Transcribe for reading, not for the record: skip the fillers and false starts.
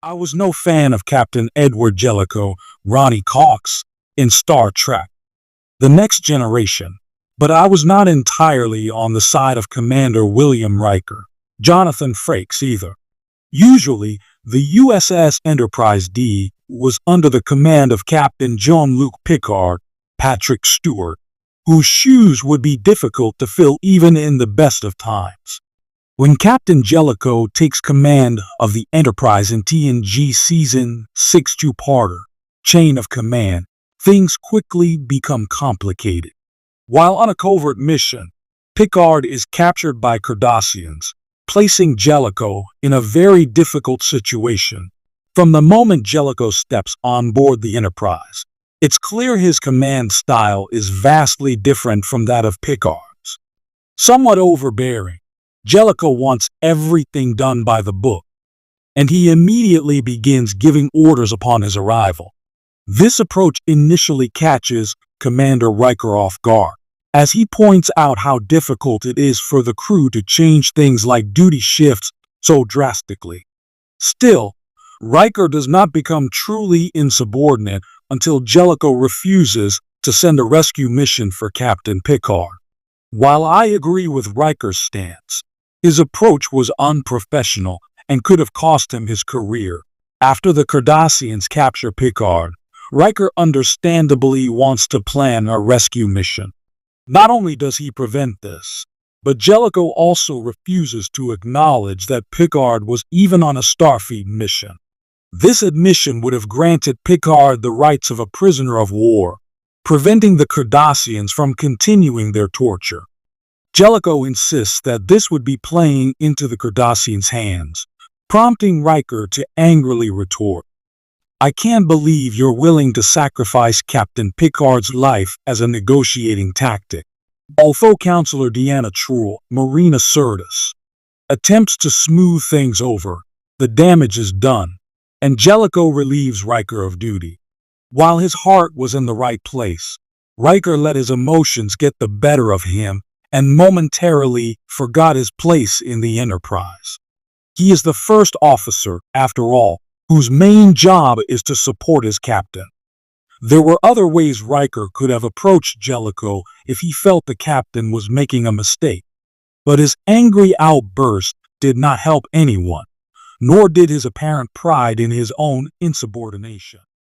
I was no fan of Captain Edward Jellicoe, Ronnie Cox, in Star Trek: The Next Generation, but I was not entirely on the side of Commander William Riker, Jonathan Frakes either. Usually, the USS Enterprise D was under the command of Captain Jean-Luc Picard, Patrick Stewart, whose shoes would be difficult to fill even in the best of times. When Captain Jellicoe takes command of the Enterprise in TNG Season 6 two-parter, Chain of Command, things quickly become complicated. While on a covert mission, Picard is captured by Cardassians, placing Jellicoe in a very difficult situation. From the moment Jellicoe steps on board the Enterprise, it's clear his command style is vastly different from that of Picard's. Somewhat overbearing, Jellicoe wants everything done by the book, and he immediately begins giving orders upon his arrival. This approach initially catches Commander Riker off guard, as he points out how difficult it is for the crew to change things like duty shifts so drastically. Still, Riker does not become truly insubordinate until Jellicoe refuses to send a rescue mission for Captain Picard. While I agree with Riker's stance, his approach was unprofessional and could have cost him his career. After the Cardassians capture Picard, Riker understandably wants to plan a rescue mission. Not only does he prevent this, but Jellicoe also refuses to acknowledge that Picard was even on a Starfleet mission. This admission would have granted Picard the rights of a prisoner of war, preventing the Cardassians from continuing their torture. Jellicoe insists that this would be playing into the Cardassians' hands, prompting Riker to angrily retort, "I can't believe you're willing to sacrifice Captain Picard's life as a negotiating tactic." Although Counselor Deanna True, Marina Sirtis, attempts to smooth things over, the damage is done, and Jellicoe relieves Riker of duty. While his heart was in the right place, Riker let his emotions get the better of him and momentarily forgot his place in the Enterprise. He is the first officer, after all, whose main job is to support his captain. There were other ways Riker could have approached Jellicoe if he felt the captain was making a mistake, but his angry outburst did not help anyone, nor did his apparent pride in his own insubordination.